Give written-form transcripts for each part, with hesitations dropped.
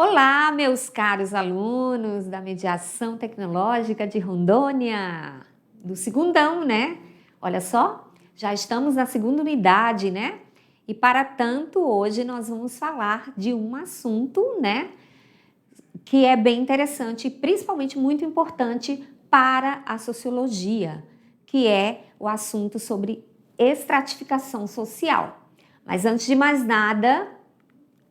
Olá, meus caros alunos da Mediação Tecnológica de Rondônia, do segundão, né? Olha só, já estamos na segunda unidade, né? E para tanto, hoje nós vamos falar de um assunto, né? Que é bem interessante e principalmente muito importante para a sociologia, que é o assunto sobre estratificação social. Mas antes de mais nada,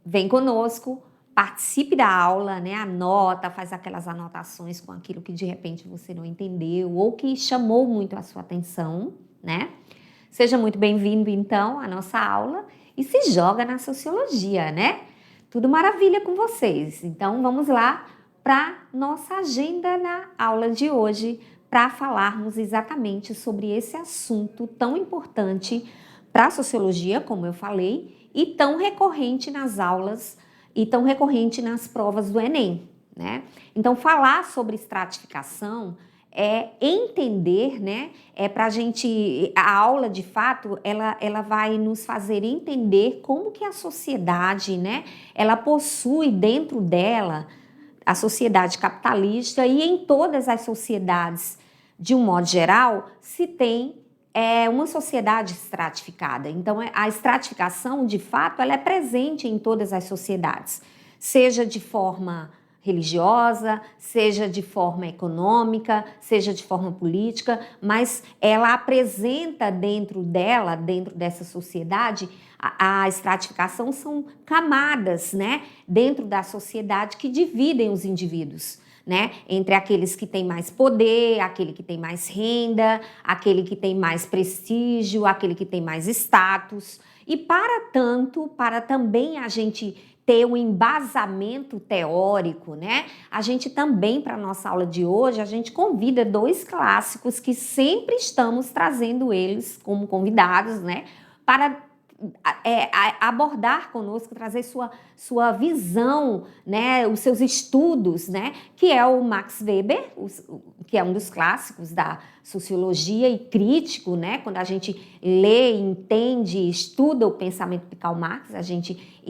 vem conosco, participe da aula, né? Anota, faz aquelas anotações com aquilo que de repente você não entendeu ou que chamou muito a sua atenção, né? Seja muito bem-vindo, então, à nossa aula e se joga na sociologia, né? Tudo maravilha com vocês. Então, vamos lá para nossa agenda na aula de hoje para falarmos exatamente sobre esse assunto tão importante para a sociologia, como eu falei, e tão recorrente nas aulas e tão recorrente nas provas do Enem, né? Então, falar sobre estratificação é entender, né? É para a gente, a aula de fato, ela vai nos fazer entender como que a sociedade, né? Ela possui dentro dela a sociedade capitalista e em todas as sociedades, de um modo geral, se tem uma sociedade estratificada. Então, a estratificação, de fato, ela é presente em todas as sociedades, seja de forma religiosa, seja de forma econômica, seja de forma política, mas ela apresenta dentro dela, dentro dessa sociedade, a estratificação são camadas, né, dentro da sociedade que dividem os indivíduos, né, entre aqueles que têm mais poder, aquele que tem mais renda, aquele que tem mais prestígio, aquele que tem mais status. E para tanto, para também a gente ter um embasamento teórico, né? A gente também, para a nossa aula de hoje, a gente convida dois clássicos que sempre estamos trazendo eles como convidados, né? Para abordar conosco, trazer sua visão, né, os seus estudos, né, que é o Max Weber, que é um dos clássicos da sociologia e crítico, né, quando a gente lê, entende, estuda o pensamento de Karl Marx, a gente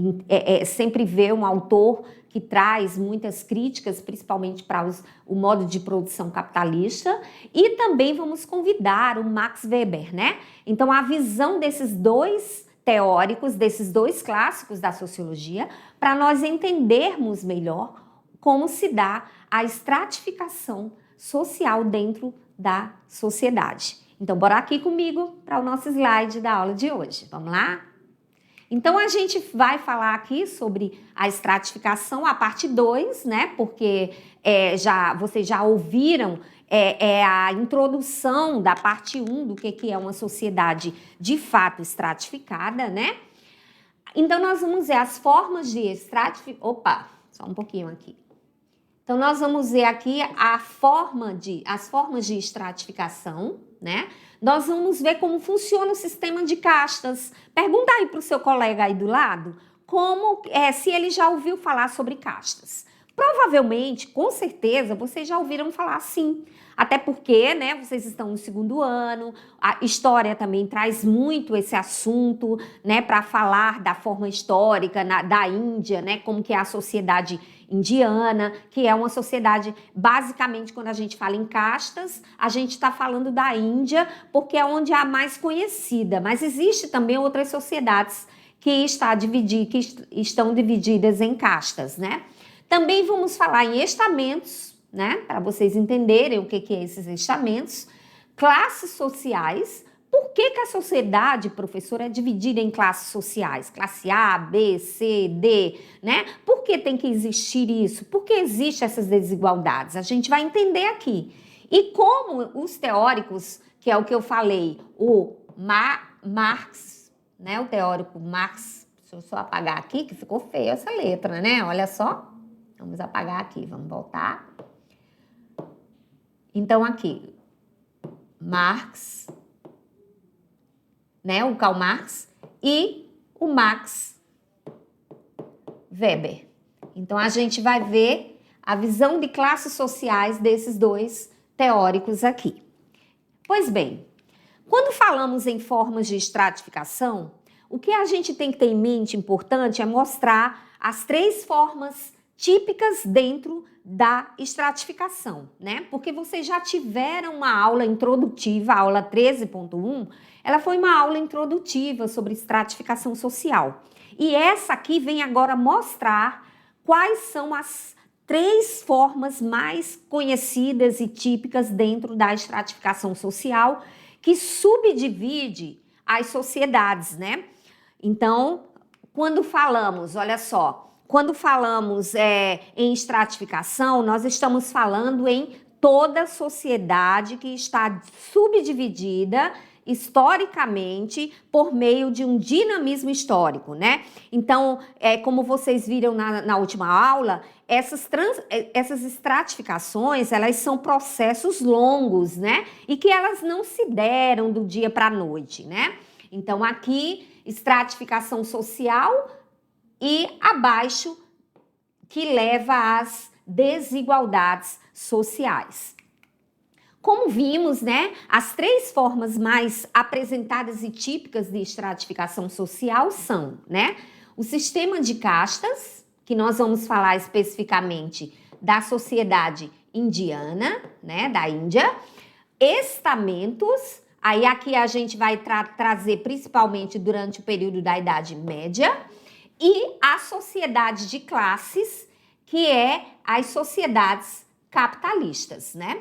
sempre vê um autor que traz muitas críticas, principalmente para o modo de produção capitalista, e também vamos convidar o Max Weber, né? Então, a visão desses dois teóricos, desses dois clássicos da sociologia, para nós entendermos melhor como se dá a estratificação social dentro da sociedade. Então, bora aqui comigo para o nosso slide da aula de hoje. Vamos lá? Então, a gente vai falar aqui sobre a estratificação, a parte 2, né? Porque vocês já ouviram a introdução da parte 1 do que é uma sociedade de fato estratificada, né? Então, nós vamos ver as formas de estratificação. Opa, só um pouquinho aqui. Então, nós vamos ver aqui as formas de estratificação, né? Nós vamos ver como funciona o sistema de castas. Pergunta aí para o seu colega aí do lado se ele já ouviu falar sobre castas. Provavelmente, com certeza, vocês já ouviram falar sim. Até porque, né, vocês estão no segundo ano, a história também traz muito esse assunto, né, para falar da forma histórica da Índia, né, como que é a sociedade indiana, que é uma sociedade, basicamente, quando a gente fala em castas, a gente está falando da Índia, porque é onde é a mais conhecida, mas existe também outras sociedades que estão divididas em castas, né? Também vamos falar em estamentos, né? Para vocês entenderem o que é esses estamentos, classes sociais. Por que a sociedade, professora, é dividida em classes sociais? Classe A, B, C, D, né? Por que tem que existir isso? Por que existem essas desigualdades? A gente vai entender aqui. E como os teóricos, que é o que eu falei, o Marx, né? O teórico Marx, deixa eu só apagar aqui, que ficou feia essa letra, né? Olha só. Vamos apagar aqui, vamos voltar. Então, aqui, Marx, né, o Karl Marx e o Max Weber. Então, a gente vai ver a visão de classes sociais desses dois teóricos aqui. Pois bem, quando falamos em formas de estratificação, o que a gente tem que ter em mente importante é mostrar as três formas típicas dentro da estratificação, né? Porque vocês já tiveram uma aula introdutiva, a aula 13.1, ela foi uma aula introdutiva sobre estratificação social. E essa aqui vem agora mostrar quais são as 3 formas mais conhecidas e típicas dentro da estratificação social que subdivide as sociedades, né? Então, quando falamos, olha só, quando falamos em estratificação, nós estamos falando em toda sociedade que está subdividida historicamente por meio de um dinamismo histórico, né? Então, como vocês viram na última aula, essas estratificações, elas são processos longos, né? E que elas não se deram do dia para a noite, né? Então, aqui, estratificação social e abaixo, que leva às desigualdades sociais. Como vimos, né, as 3 formas mais apresentadas e típicas de estratificação social são, né, o sistema de castas, que nós vamos falar especificamente da sociedade indiana, né, da Índia, estamentos, aí aqui a gente vai trazer principalmente durante o período da Idade Média, e a sociedade de classes, que é as sociedades capitalistas, né?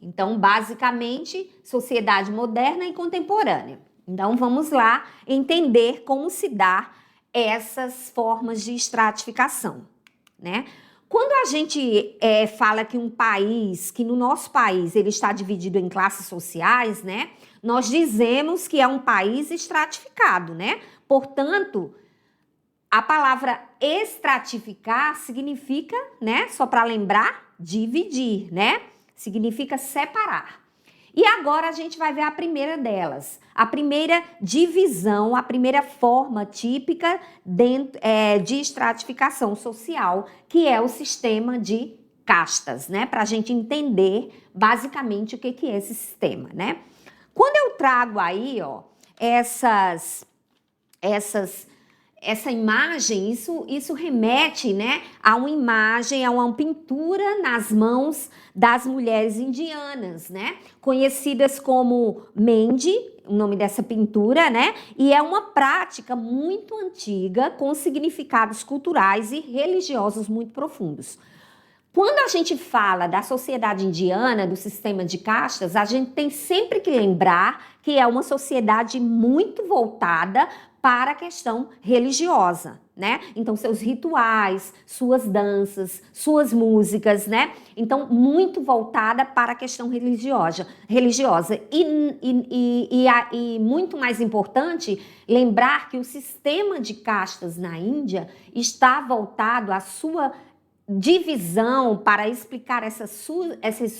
Então, basicamente, sociedade moderna e contemporânea. Então, vamos lá entender como se dá essas formas de estratificação, né? Quando a gente fala que um país, que no nosso país ele está dividido em classes sociais, né? Nós dizemos que é um país estratificado, né? Portanto, a palavra estratificar significa, né, só para lembrar, dividir, né? Significa separar. E agora a gente vai ver a primeira delas. A primeira divisão, a primeira forma típica de estratificação social, que é o sistema de castas, né? Para a gente entender basicamente o que é esse sistema, né? Quando eu trago aí, ó, essa imagem, isso remete, né, a uma imagem, a uma pintura nas mãos das mulheres indianas, né, conhecidas como Mendi, o nome dessa pintura, né, e é uma prática muito antiga com significados culturais e religiosos muito profundos. Quando a gente fala da sociedade indiana, do sistema de castas, a gente tem sempre que lembrar que é uma sociedade muito voltada para a questão religiosa, né? Então, seus rituais, suas danças, suas músicas, né? Então, muito voltada para a questão religiosa. E muito mais importante, lembrar que o sistema de castas na Índia está voltado à sua divisão para explicar essas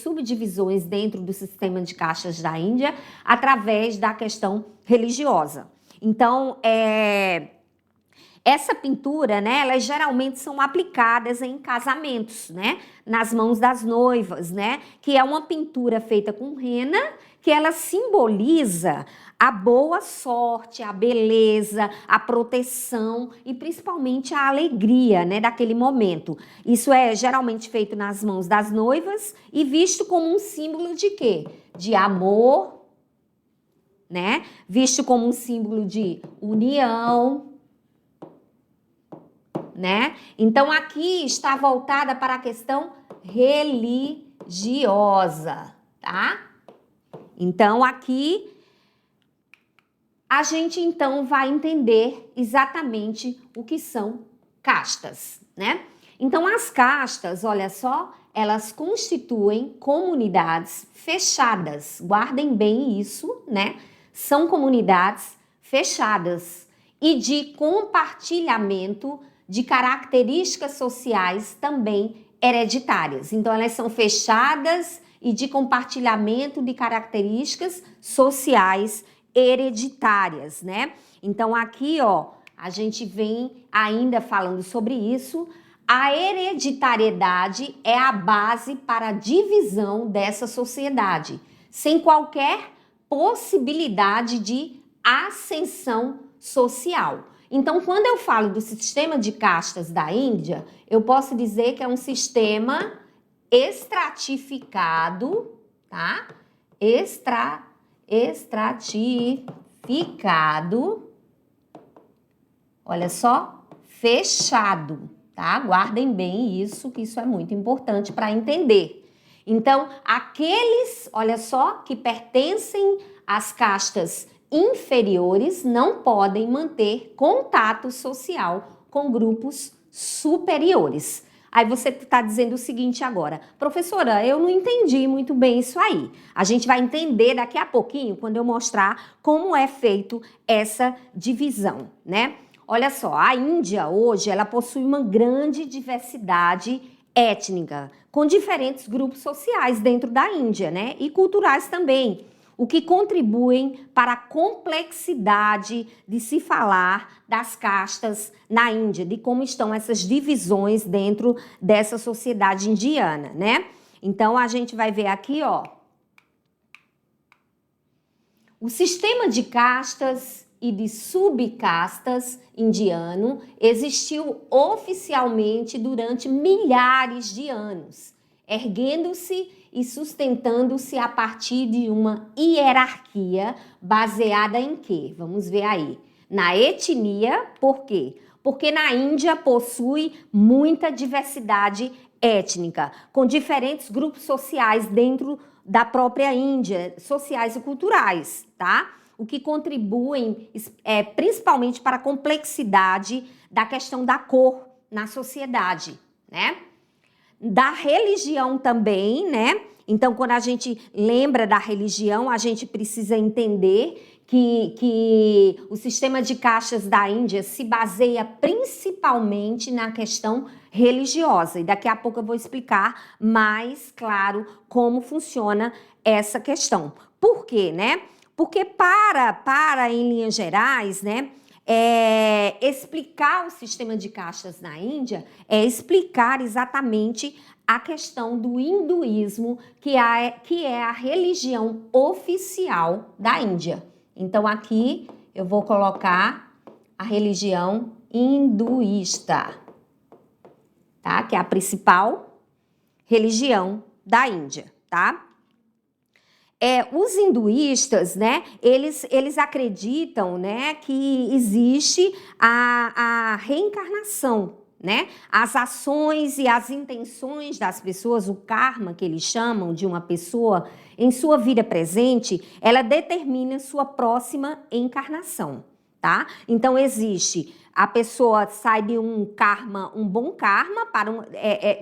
subdivisões dentro do sistema de castas da Índia através da questão religiosa. Então, essa pintura, né, elas geralmente são aplicadas em casamentos, né, nas mãos das noivas, né, que é uma pintura feita com rena, que ela simboliza a boa sorte, a beleza, a proteção e principalmente a alegria, né, daquele momento. Isso é geralmente feito nas mãos das noivas e visto como um símbolo de quê? De amor, né? Visto como um símbolo de união, né? Então aqui está voltada para a questão religiosa, tá? Então aqui a gente então vai entender exatamente o que são castas, né? Então as castas, olha só, elas constituem comunidades fechadas. Guardem bem isso, né? São comunidades fechadas e de compartilhamento de características sociais também hereditárias. Então, elas são fechadas e de compartilhamento de características sociais hereditárias, né? Então, aqui, ó, a gente vem ainda falando sobre isso. A hereditariedade é a base para a divisão dessa sociedade, sem qualquer possibilidade de ascensão social. Então, quando eu falo do sistema de castas da Índia, eu posso dizer que é um sistema estratificado, tá? Estratificado, olha só, fechado, tá? Guardem bem isso, que isso é muito importante para entender. Então, aqueles, olha só, que pertencem às castas inferiores não podem manter contato social com grupos superiores. Aí você está dizendo o seguinte agora, professora, eu não entendi muito bem isso aí. A gente vai entender daqui a pouquinho, quando eu mostrar como é feito essa divisão, né? Olha só, a Índia hoje, ela possui uma grande diversidade étnica, com diferentes grupos sociais dentro da Índia, né? E culturais também, o que contribuem para a complexidade de se falar das castas na Índia, de como estão essas divisões dentro dessa sociedade indiana, né? Então, a gente vai ver aqui, ó, o sistema de castas e de subcastas indiano existiu oficialmente durante milhares de anos, erguendo-se e sustentando-se a partir de uma hierarquia baseada em quê? Vamos ver aí. Na etnia, por quê? Porque na Índia possui muita diversidade étnica, com diferentes grupos sociais dentro da própria Índia, sociais e culturais, tá? O que contribuem principalmente para a complexidade da questão da cor na sociedade, né? Da religião também, né? Então, quando a gente lembra da religião, a gente precisa entender que o sistema de castas da Índia se baseia principalmente na questão religiosa. E daqui a pouco eu vou explicar mais claro como funciona essa questão. Por quê, né? Porque em linhas gerais, né? Explicar o sistema de castas na Índia é explicar exatamente a questão do hinduísmo, que é a religião oficial da Índia. Então, aqui eu vou colocar a religião hinduísta, tá? Que é a principal religião da Índia, tá? Os hinduístas, né, eles acreditam, né, que existe a reencarnação, né? As ações e as intenções das pessoas, o karma que eles chamam de uma pessoa em sua vida presente, ela determina sua próxima encarnação, tá? Então existe a pessoa sai de um karma, um bom karma para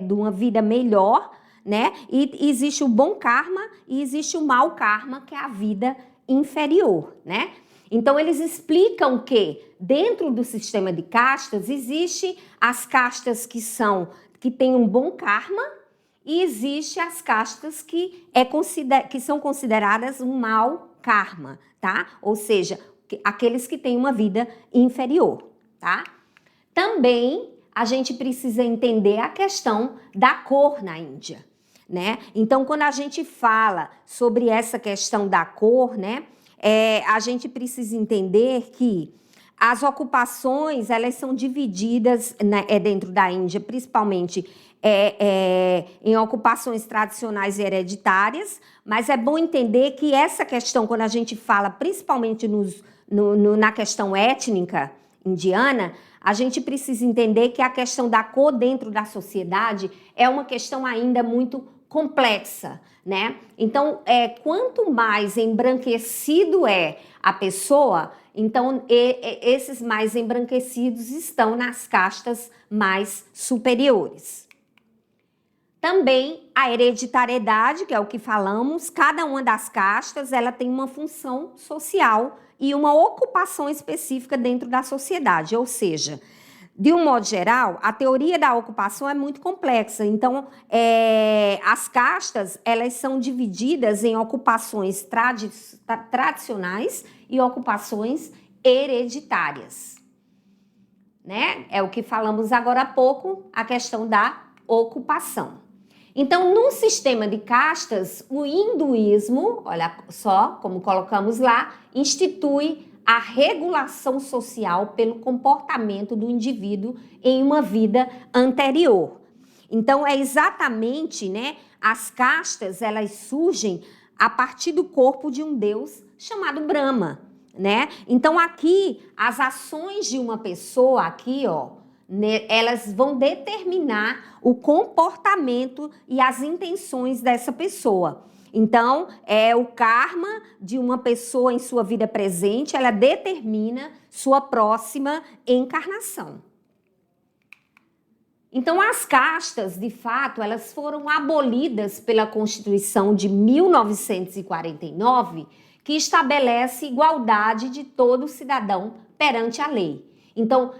de uma vida melhor, né? E existe o bom karma e existe o mau karma, que é a vida inferior, né? Então, eles explicam que dentro do sistema de castas, existe as castas que têm um bom karma e existe as castas que são consideradas um mau karma, tá? Ou seja, aqueles que têm uma vida inferior, tá? Também a gente precisa entender a questão da cor na Índia, né? Então, quando a gente fala sobre essa questão da cor, né, a gente precisa entender que as ocupações, elas são divididas, né, dentro da Índia, principalmente em ocupações tradicionais e hereditárias, mas é bom entender que essa questão, quando a gente fala principalmente na questão étnica indiana, a gente precisa entender que a questão da cor dentro da sociedade é uma questão ainda muito complexa, né? Então, quanto mais embranquecido é a pessoa, então esses mais embranquecidos estão nas castas mais superiores. Também a hereditariedade, que é o que falamos, cada uma das castas, ela tem uma função social e uma ocupação específica dentro da sociedade, ou seja, de um modo geral, a teoria da ocupação é muito complexa. Então, as castas, elas são divididas em ocupações tradicionais e ocupações hereditárias, né? É o que falamos agora há pouco, a questão da ocupação. Então, no sistema de castas, o hinduísmo, olha só como colocamos lá, institui a regulação social pelo comportamento do indivíduo em uma vida anterior. Então, é exatamente, né, as castas, elas surgem a partir do corpo de um deus chamado Brahma, né? Então, aqui, as ações de uma pessoa, aqui, ó, né, elas vão determinar o comportamento e as intenções dessa pessoa. Então, o karma de uma pessoa em sua vida presente, ela determina sua próxima encarnação. Então, as castas, de fato, elas foram abolidas pela Constituição de 1949, que estabelece igualdade de todo cidadão perante a lei. Então,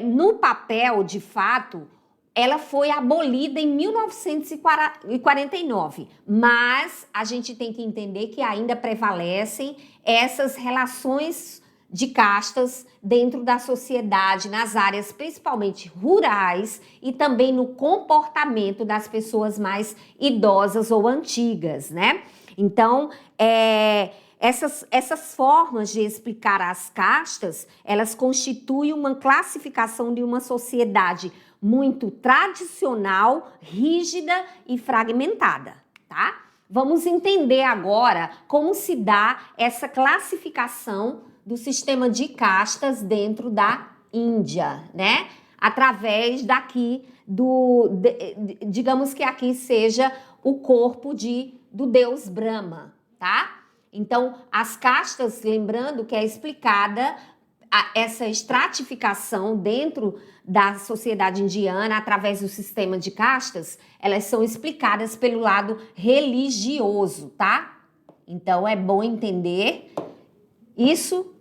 no papel, de fato, ela foi abolida em 1949, mas a gente tem que entender que ainda prevalecem essas relações de castas dentro da sociedade, nas áreas principalmente rurais e também no comportamento das pessoas mais idosas ou antigas, né? Então, essas formas de explicar as castas, elas constituem uma classificação de uma sociedade muito tradicional, rígida e fragmentada, tá? Vamos entender agora como se dá essa classificação do sistema de castas dentro da Índia, né? Através daqui digamos que aqui seja o corpo do deus Brahma, tá? Então, as castas, lembrando que é explicada essa estratificação dentro da sociedade indiana, através do sistema de castas, elas são explicadas pelo lado religioso, tá? Então, é bom entender isso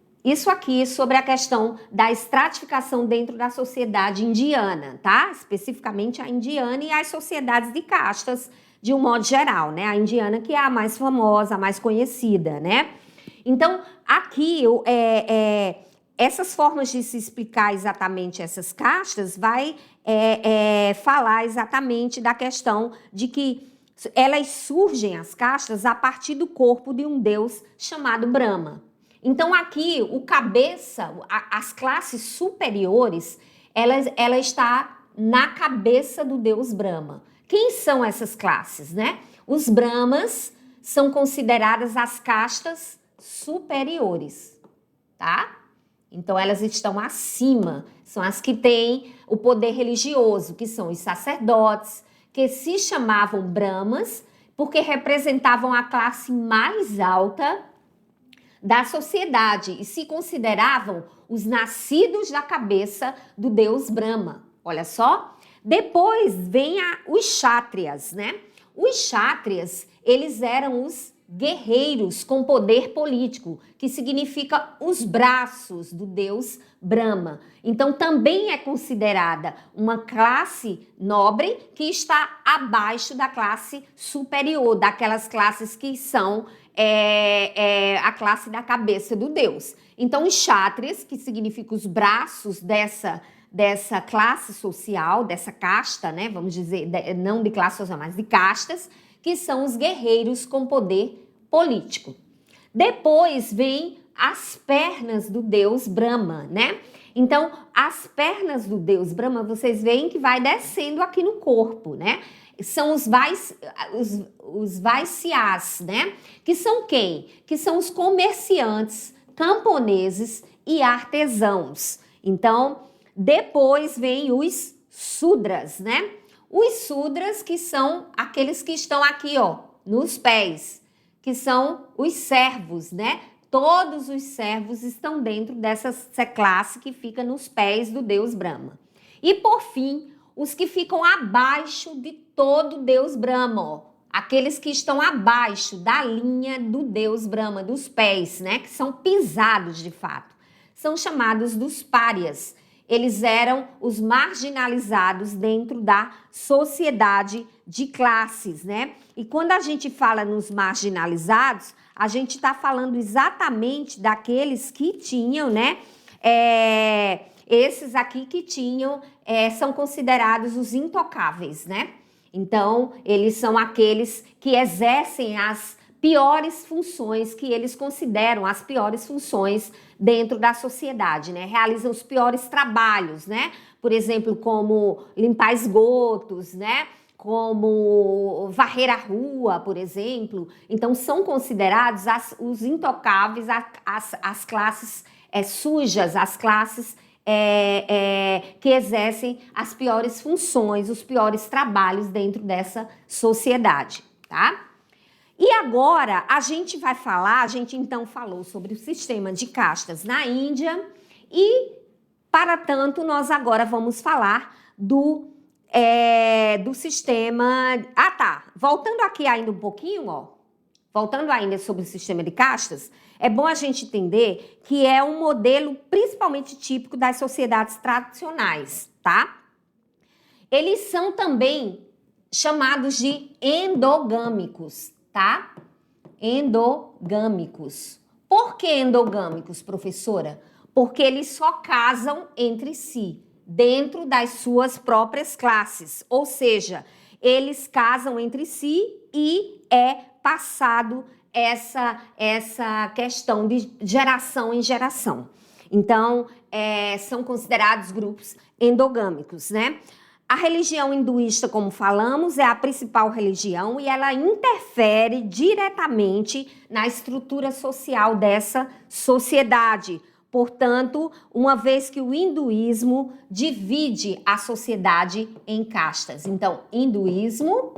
aqui sobre a questão da estratificação dentro da sociedade indiana, tá? Especificamente a indiana e as sociedades de castas de um modo geral, né? A indiana que é a mais famosa, a mais conhecida, né? Então, aqui, essas formas de se explicar exatamente essas castas vai falar exatamente da questão de que elas surgem, as castas, a partir do corpo de um deus chamado Brahma. Então, aqui, o cabeça, as classes superiores, ela está na cabeça do deus Brahma. Quem são essas classes, né? Os Brahmas são consideradas as castas superiores, tá? Então, elas estão acima, são as que têm o poder religioso, que são os sacerdotes, que se chamavam Brahmas, porque representavam a classe mais alta da sociedade e se consideravam os nascidos da cabeça do deus Brahma. Olha só. Depois vem os kshatriyas, né? Os kshatriyas, eles eram os guerreiros com poder político, que significa os braços do deus Brahma. Então, também é considerada uma classe nobre que está abaixo da classe superior, daquelas classes que são a classe da cabeça do deus. Então, os kshatriyas, que significa os braços dessa classe social, dessa casta, né? Vamos dizer, não de classe social, mas de castas, que são os guerreiros com poder político. Depois vem as pernas do deus Brahma, né? Então, as pernas do deus Brahma, vocês veem que vai descendo aqui no corpo, né? São os Vaisyas, né? Que são quem? Que são os comerciantes, camponeses e artesãos. Então, depois vem os Sudras, né? Os Sudras, que são aqueles que estão aqui, ó, nos pés, que são os servos, né? Todos os servos estão dentro dessa classe que fica nos pés do deus Brahma. E, por fim, os que ficam abaixo de todo deus Brahma, ó, aqueles que estão abaixo da linha do deus Brahma, dos pés, né? Que são pisados de fato. São chamados dos párias. Eles eram os marginalizados dentro da sociedade de classes, né? E quando a gente fala nos marginalizados, a gente está falando exatamente daqueles que tinham, né? Esses aqui que tinham, são considerados os intocáveis, né? Então, eles são aqueles que exercem as piores funções que eles consideram as piores funções dentro da sociedade, né? Realizam os piores trabalhos, né? Por exemplo, como limpar esgotos, né? Como varrer a rua, por exemplo. Então, são considerados os intocáveis, as classes sujas, as classes que exercem as piores funções, os piores trabalhos dentro dessa sociedade, tá? E agora a gente vai falar, a gente então falou sobre o sistema de castas na Índia e, para tanto, nós agora vamos falar do sistema... Ah, tá. Voltando aqui ainda um pouquinho, ó. Voltando ainda sobre o sistema de castas, é bom a gente entender que é um modelo principalmente típico das sociedades tradicionais, tá? Eles são também chamados de endogâmicos, tá? Endogâmicos. Por que endogâmicos, professora? Porque eles só casam entre si, dentro das suas próprias classes. Ou seja, eles casam entre si e é passado essa questão de geração em geração. Então, são considerados grupos endogâmicos, né? A religião hinduísta, como falamos, é a principal religião e ela interfere diretamente na estrutura social dessa sociedade. Portanto, uma vez que o hinduísmo divide a sociedade em castas. Então, hinduísmo,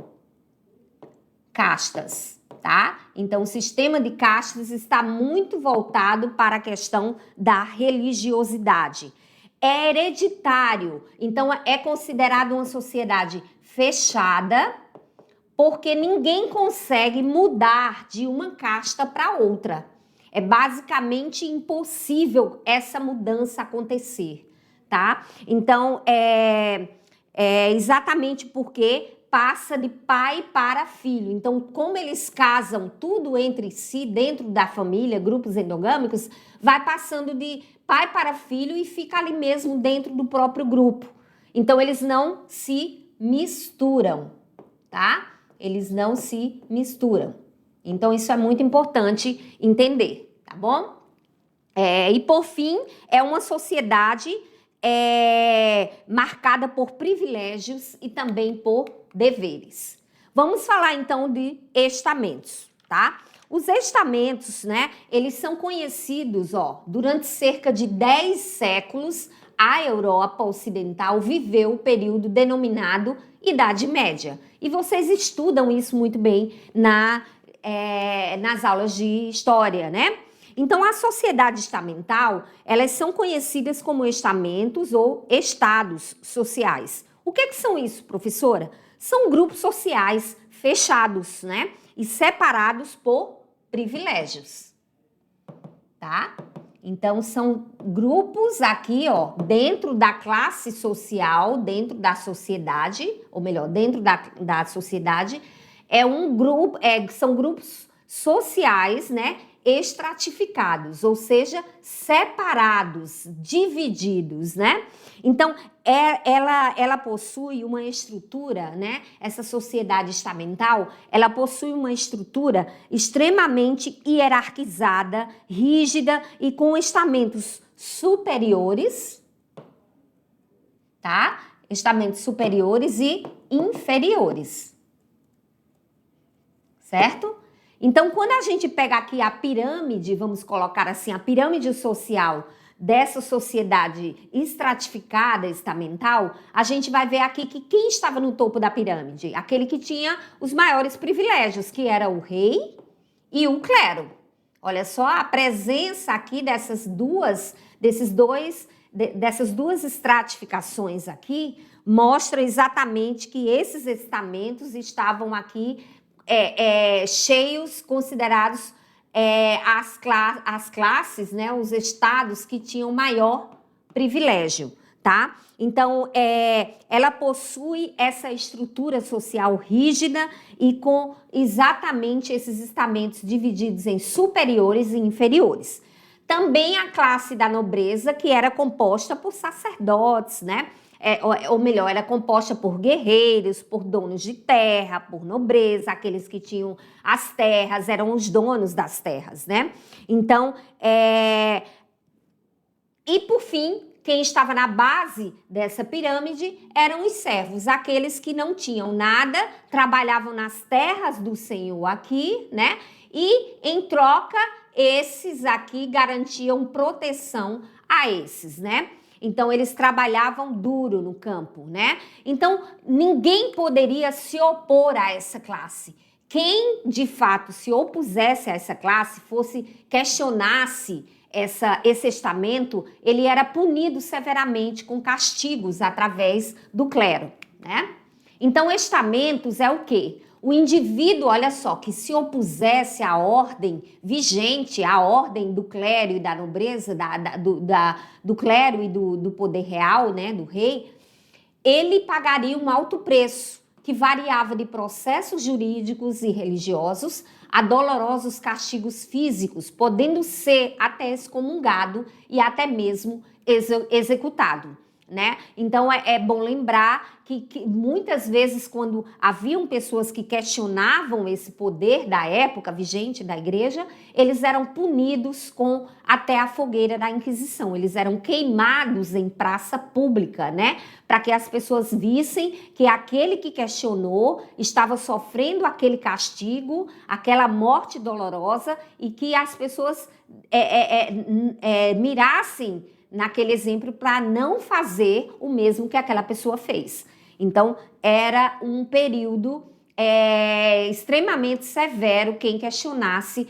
castas, tá? Então, o sistema de castas está muito voltado para a questão da religiosidade. É hereditário, então é considerado uma sociedade fechada, porque ninguém consegue mudar de uma casta para outra. É basicamente impossível essa mudança acontecer, tá? Então, exatamente porque passa de pai para filho. Então, como eles casam tudo entre si, dentro da família, grupos endogâmicos, vai passando de pai para filho e fica ali mesmo dentro do próprio grupo. Então, eles não se misturam, tá? Eles não se misturam. Então, isso é muito importante entender, tá bom? E, por fim, é uma sociedade marcada por privilégios e também por deveres. Vamos falar, então, de estamentos, tá? Os estamentos, né, eles são conhecidos, ó, durante cerca de 10 séculos, a Europa Ocidental viveu o período denominado Idade Média. E vocês estudam isso muito bem nas aulas de história, né? Então, a sociedade estamental, elas são conhecidas como estamentos ou estados sociais. O que são isso, professora? São grupos sociais fechados, né? E separados por privilégios, tá? Então, são grupos aqui, ó, dentro da classe social, dentro da sociedade, ou melhor, dentro da sociedade, são grupos sociais, né? Estratificados, ou seja, separados, divididos, né? Então, ela possui uma estrutura, né? Essa sociedade estamental, ela possui uma estrutura extremamente hierarquizada, rígida e com estamentos superiores, tá? Estamentos superiores e inferiores, certo? Então, quando a gente pega aqui a pirâmide, vamos colocar assim, a pirâmide social dessa sociedade estratificada, estamental, a gente vai ver aqui que quem estava no topo da pirâmide? Aquele que tinha os maiores privilégios, que era o rei e o clero. Olha só a presença aqui dessas duas estratificações aqui, mostra exatamente que esses estamentos estavam aqui cheios, considerados as classes, né, os estados que tinham maior privilégio, tá? Então, ela possui essa estrutura social rígida e com exatamente esses estamentos divididos em superiores e inferiores. Também a classe da nobreza, que era composta por sacerdotes, né? ou melhor, era composta por guerreiros, por donos de terra, por nobreza, aqueles que tinham as terras, eram os donos das terras, né? Então, e por fim, quem estava na base dessa pirâmide eram os servos, aqueles que não tinham nada, trabalhavam nas terras do Senhor aqui, né? E em troca, esses aqui garantiam proteção a esses, né? Então, eles trabalhavam duro no campo, né? Então, ninguém poderia se opor a essa classe. Quem, de fato, se opusesse a essa classe, questionasse esse estamento, ele era punido severamente com castigos através do clero, né? Então, estamentos é o quê? O indivíduo, olha só, que se opusesse à ordem vigente, à ordem do clero e da nobreza, do clero e do poder real, né, do rei, ele pagaria um alto preço, que variava de processos jurídicos e religiosos a dolorosos castigos físicos, podendo ser até excomungado e até mesmo executado, né? Então é bom lembrar que muitas vezes, quando haviam pessoas que questionavam esse poder da época vigente da igreja, eles eram punidos com até a fogueira da Inquisição. Eles eram queimados em praça pública, né? Para que as pessoas vissem que aquele que questionou estava sofrendo aquele castigo, aquela morte dolorosa, e que as pessoas mirassem naquele exemplo para não fazer o mesmo que aquela pessoa fez. Então, era um período extremamente severo quem questionasse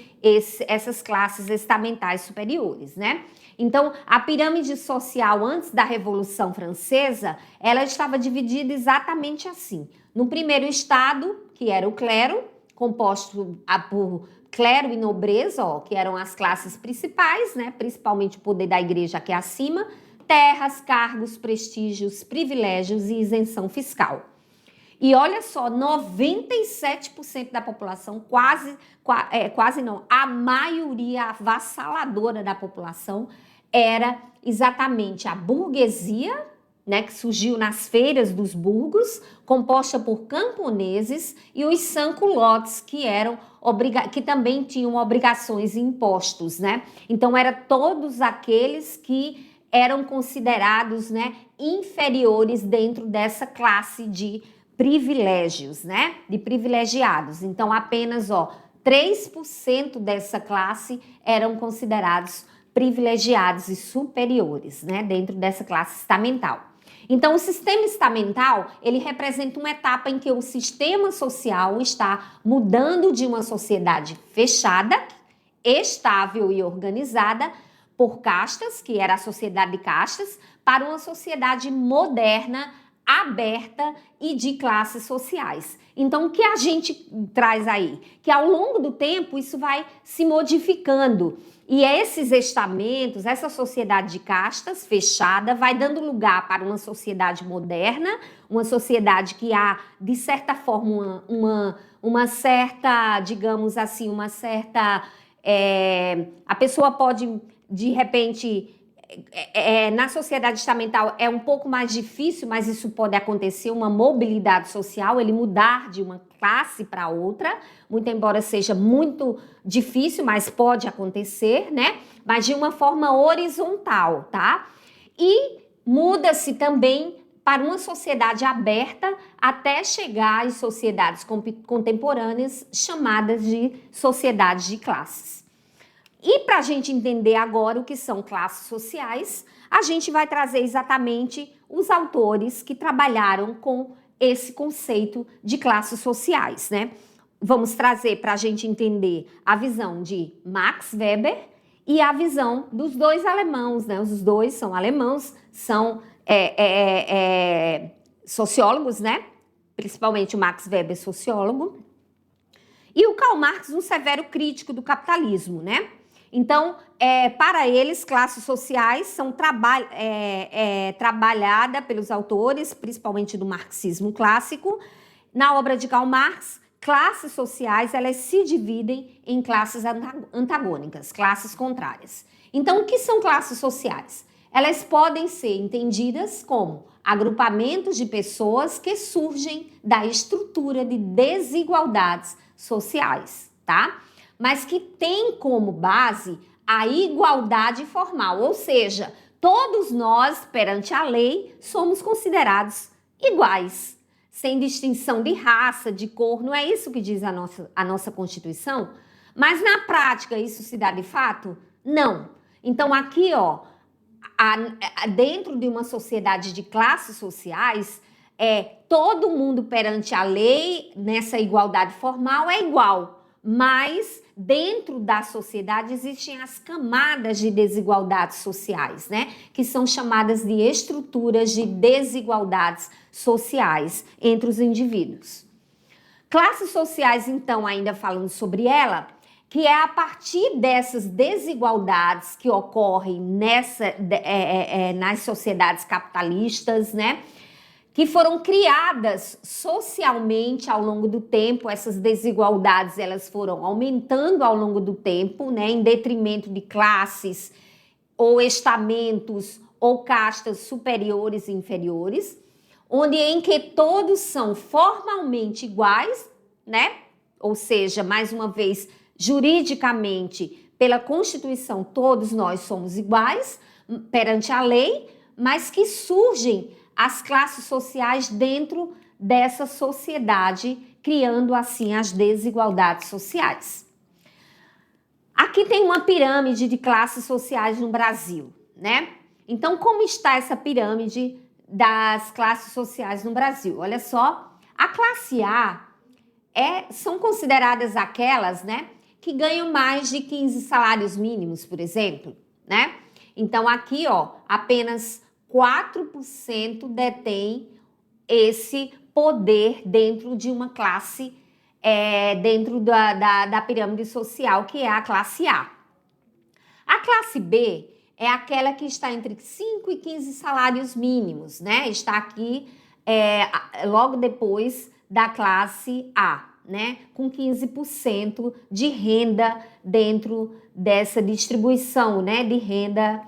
essas classes estamentais superiores, né? Então, a pirâmide social antes da Revolução Francesa, ela estava dividida exatamente assim. No primeiro estado, que era o clero, composto por clero e nobreza, que eram as classes principais, né? Principalmente o poder da igreja aqui acima, terras, cargos, prestígios, privilégios e isenção fiscal. E olha só, 97% da população, quase não, a maioria avassaladora da população era exatamente a burguesia, né, que surgiu nas feiras dos burgos, composta por camponeses, e os sans-culottes, que também tinham obrigações e impostos, né? Então, eram todos aqueles que eram considerados, né, inferiores dentro dessa classe de privilégios, né, de privilegiados. Então, apenas 3% dessa classe eram considerados privilegiados e superiores, né, dentro dessa classe estamental. Então, o sistema estamental, ele representa uma etapa em que o sistema social está mudando de uma sociedade fechada, estável e organizada por castas, que era a sociedade de castas, para uma sociedade moderna, aberta e de classes sociais. Então, o que a gente traz aí? Que ao longo do tempo isso vai se modificando. E esses estamentos, essa sociedade de castas fechada, vai dando lugar para uma sociedade moderna, uma sociedade que há, de certa forma, uma certa, digamos assim, uma certa... a pessoa pode, de repente... na sociedade estamental é um pouco mais difícil, mas isso pode acontecer, uma mobilidade social, ele mudar de uma classe para outra, muito embora seja muito difícil, mas pode acontecer, né? Mas de uma forma horizontal, tá? E muda-se também para uma sociedade aberta até chegar às sociedades contemporâneas chamadas de sociedades de classes. E para a gente entender agora o que são classes sociais, a gente vai trazer exatamente os autores que trabalharam com esse conceito de classes sociais, né? Vamos trazer para a gente entender a visão de Max Weber e a visão dos dois alemãos, né? Os dois são alemãos, são sociólogos, né? Principalmente o Max Weber, sociólogo, e o Karl Marx, um severo crítico do capitalismo, né? Então, para eles, classes sociais são trabalhadas pelos autores, principalmente do marxismo clássico. Na obra de Karl Marx, classes sociais, elas se dividem em classes antagônicas, classes contrárias. Então, o que são classes sociais? elas podem ser entendidas como agrupamentos de pessoas que surgem da estrutura de desigualdades sociais, tá? Mas que tem como base a igualdade formal, ou seja, todos nós, perante a lei, somos considerados iguais, sem distinção de raça, de cor, não é isso que diz a nossa Constituição? Mas na prática isso se dá de fato? Não. Então aqui, ó, dentro de uma sociedade de classes sociais, todo mundo perante a lei, nessa igualdade formal, é igual, mas dentro da sociedade existem as camadas de desigualdades sociais, né? Que são chamadas de estruturas de desigualdades sociais entre os indivíduos. Classes sociais, então, ainda falando sobre ela, que é a partir dessas desigualdades que ocorrem nas sociedades capitalistas, né? Que foram criadas socialmente ao longo do tempo. Essas desigualdades elas foram aumentando ao longo do tempo, né, em detrimento de classes ou estamentos ou castas superiores e inferiores, onde em que todos são formalmente iguais, né? Ou seja, mais uma vez, juridicamente, pela Constituição, todos nós somos iguais perante a lei, mas que surgem as classes sociais dentro dessa sociedade, criando assim as desigualdades sociais. Aqui tem uma pirâmide de classes sociais no Brasil, né? Então, como está essa pirâmide das classes sociais no Brasil? Olha só, a classe A são consideradas aquelas, né, que ganham mais de 15 salários mínimos, por exemplo, né? Então, aqui, ó, apenas 4% detém esse poder dentro de uma classe, dentro da pirâmide social, que é a classe A. A classe B é aquela que está entre 5 e 15 salários mínimos, né? Está aqui logo depois da classe A, né? Com 15% de renda dentro dessa distribuição, né? De renda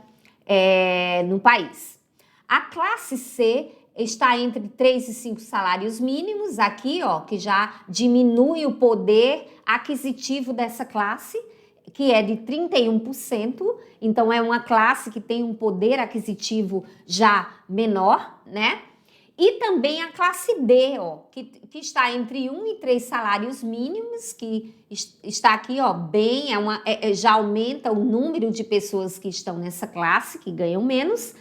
no país. A classe C está entre 3 e 5 salários mínimos, aqui, ó, que já diminui o poder aquisitivo dessa classe, que é de 31%, então é uma classe que tem um poder aquisitivo já menor, né? E também a classe D, ó, que está entre 1 e 3 salários mínimos, que está aqui, ó, bem, já aumenta o número de pessoas que estão nessa classe, que ganham menos.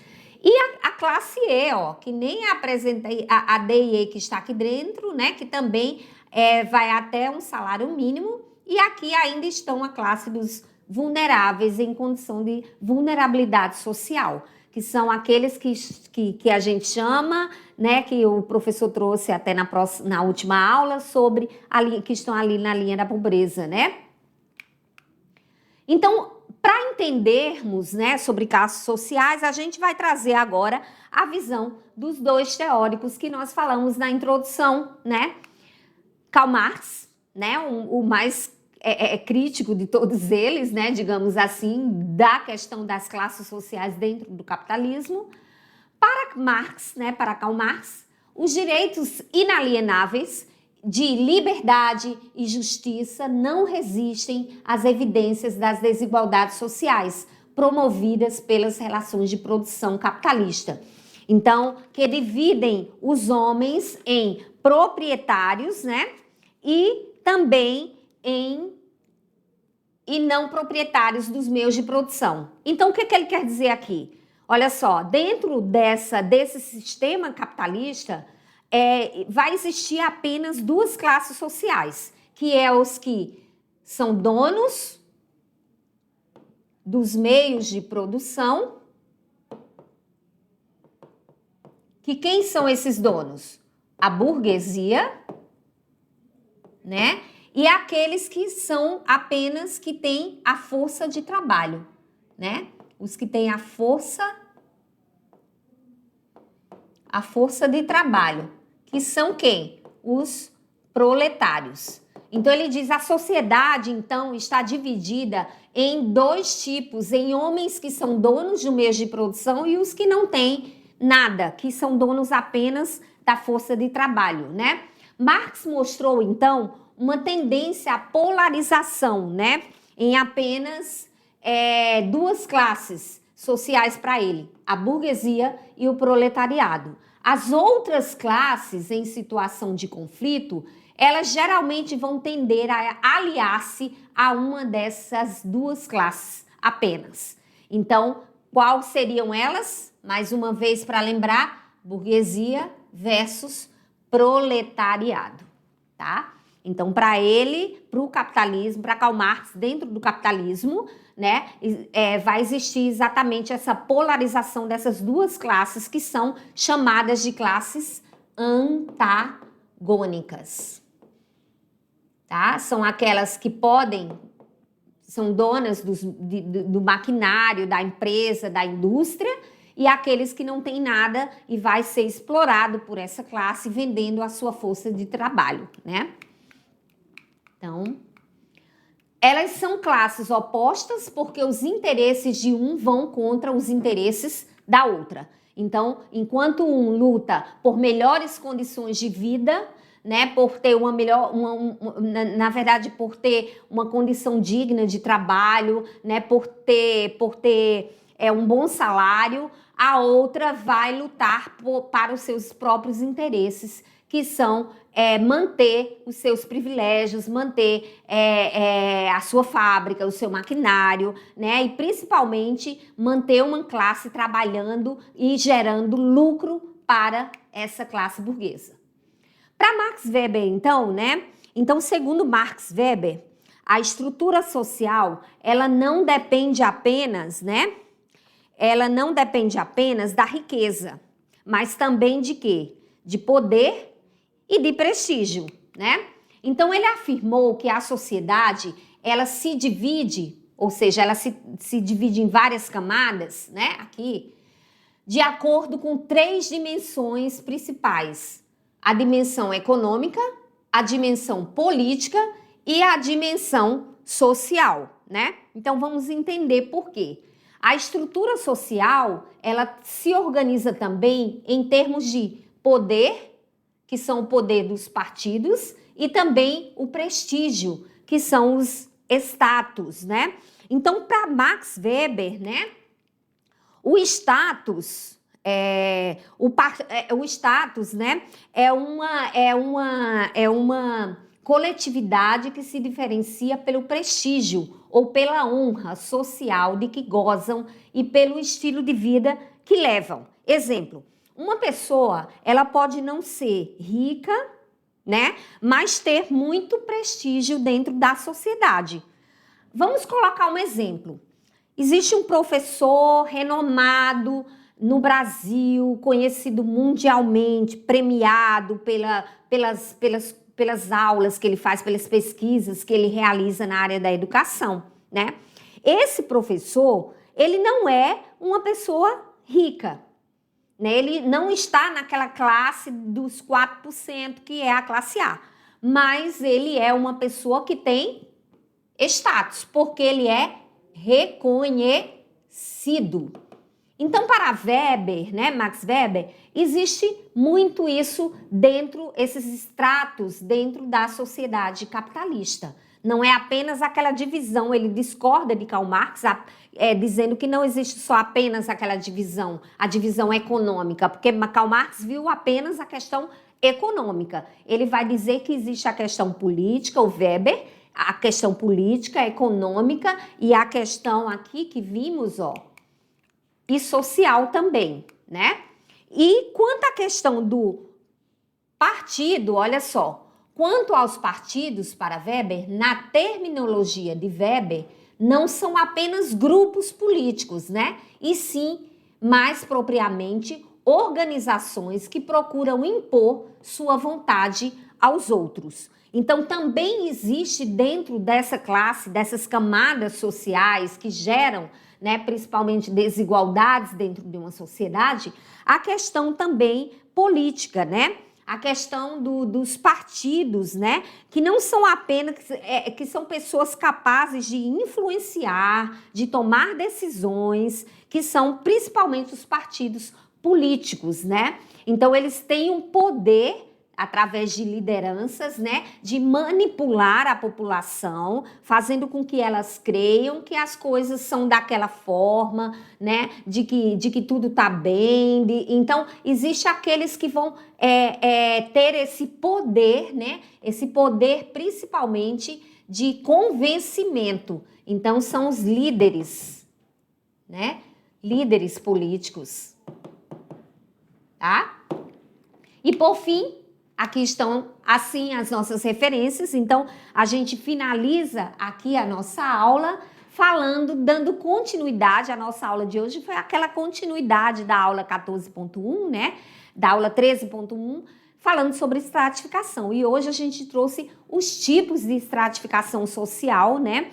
E a classe E, ó, que nem apresentei, a D e E que está aqui dentro, né, que também vai até um salário mínimo. E aqui ainda estão a classe dos vulneráveis em condição de vulnerabilidade social, que são aqueles que a gente chama, né, que o professor trouxe até na última aula, sobre que estão ali na linha da pobreza, né? Então, para entendermos, né, sobre classes sociais, a gente vai trazer agora a visão dos dois teóricos que nós falamos na introdução, né? Karl Marx, né, o mais crítico de todos eles, né, digamos assim, da questão das classes sociais dentro do capitalismo. Para Marx, né, para Karl Marx, os direitos inalienáveis de liberdade e justiça não resistem às evidências das desigualdades sociais promovidas pelas relações de produção capitalista. Então, que dividem os homens em proprietários, né, e também e não proprietários dos meios de produção. Então, o que ele quer dizer aqui? Olha só, dentro desse sistema capitalista, vai existir apenas duas classes sociais, que é os que são donos dos meios de produção. Que quem são esses donos? A burguesia, né? E aqueles que são apenas que têm a força de trabalho, né? Os que têm a força de trabalho, que são quem? Os proletários. Então ele diz: a sociedade então está dividida em dois tipos, em homens que são donos de meios de produção e os que não têm nada, que são donos apenas da força de trabalho, né? Marx mostrou, então, uma tendência à polarização, né? Em apenas duas classes sociais para ele, a burguesia e o proletariado. As outras classes em situação de conflito, elas geralmente vão tender a aliar-se a uma dessas duas classes apenas. Então, quais seriam elas? Mais uma vez para lembrar, burguesia versus proletariado, tá? Então, para ele, para o capitalismo, para Karl Marx, dentro do capitalismo, né, vai existir exatamente essa polarização dessas duas classes que são chamadas de classes antagônicas, tá? São aquelas que são donas do maquinário, da empresa, da indústria, e aqueles que não têm nada e vai ser explorado por essa classe vendendo a sua força de trabalho, né? Então, elas são classes opostas porque os interesses de um vão contra os interesses da outra. Então, enquanto um luta por melhores condições de vida, né, por ter na verdade, por ter uma condição digna de trabalho, né, por ter um bom salário, a outra vai lutar para os seus próprios interesses, que são manter os seus privilégios, manter a sua fábrica, o seu maquinário, né? E principalmente manter uma classe trabalhando e gerando lucro para essa classe burguesa. Para Max Weber, então, né? Então, segundo Max Weber, a estrutura social, ela não depende apenas, né? Ela não depende apenas da riqueza, mas também de quê? De poder e de prestígio, né? Então, ele afirmou que a sociedade, ela se divide, ou seja, ela se divide em várias camadas, né? Aqui, de acordo com três dimensões principais. A dimensão econômica, a dimensão política e a dimensão social, né? Então, vamos entender por quê. A estrutura social, ela se organiza também em termos de poder, que são o poder dos partidos, e também o prestígio, que são os status, né? Então, para Max Weber, né, o status, né, é uma coletividade que se diferencia pelo prestígio ou pela honra social de que gozam e pelo estilo de vida que levam. Exemplo, uma pessoa, ela pode não ser rica, né, mas ter muito prestígio dentro da sociedade. Vamos colocar um exemplo. Existe um professor renomado no Brasil, conhecido mundialmente, premiado pelas aulas que ele faz, pelas pesquisas que ele realiza na área da educação, né? Esse professor, ele não é uma pessoa rica, né? Ele não está naquela classe dos 4%, que é a classe A, mas ele é uma pessoa que tem status, porque ele é reconhecido. Então, para Weber, né, Max Weber, existe muito isso esses estratos dentro da sociedade capitalista. Não é apenas aquela divisão, ele discorda de Karl Marx, dizendo que não existe só apenas aquela divisão, a divisão econômica, porque Karl Marx viu apenas a questão econômica. Ele vai dizer que existe a questão política, o Weber, a questão política, econômica e a questão aqui que vimos, ó, e social também, né? E quanto à questão do partido, olha só, quanto aos partidos para Weber, na terminologia de Weber, não são apenas grupos políticos, né? E sim, mais propriamente, organizações que procuram impor sua vontade aos outros. Então, também existe dentro dessa classe, dessas camadas sociais que geram, né, principalmente desigualdades dentro de uma sociedade, a questão também política, né? a questão dos partidos, né? Que não são apenas, que são pessoas capazes de influenciar, de tomar decisões, que são principalmente os partidos políticos, né? Então, eles têm um poder através de lideranças, né, de manipular a população, fazendo com que elas creiam que as coisas são daquela forma, né, de que tudo tá bem. Então, existe aqueles que vão ter esse poder, né, esse poder principalmente de convencimento. Então, são os líderes, né, líderes políticos, tá? E, por fim, aqui estão, assim, as nossas referências. Então, a gente finaliza aqui a nossa aula falando, dando continuidade. A nossa aula de hoje foi aquela continuidade da aula 14.1, né? Da aula 13.1, falando sobre estratificação. E hoje a gente trouxe os tipos de estratificação social, né?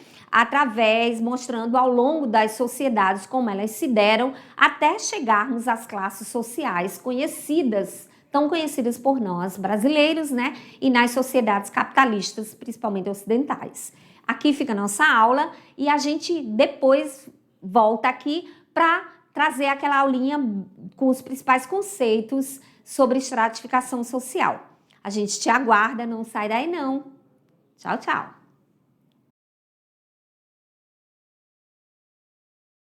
Mostrando ao longo das sociedades como elas se deram até chegarmos às classes sociais conhecidas, tão conhecidas por nós brasileiros, né? E nas sociedades capitalistas, principalmente ocidentais. Aqui fica a nossa aula e a gente depois volta aqui para trazer aquela aulinha com os principais conceitos sobre estratificação social. A gente te aguarda, não sai daí não. Tchau, tchau.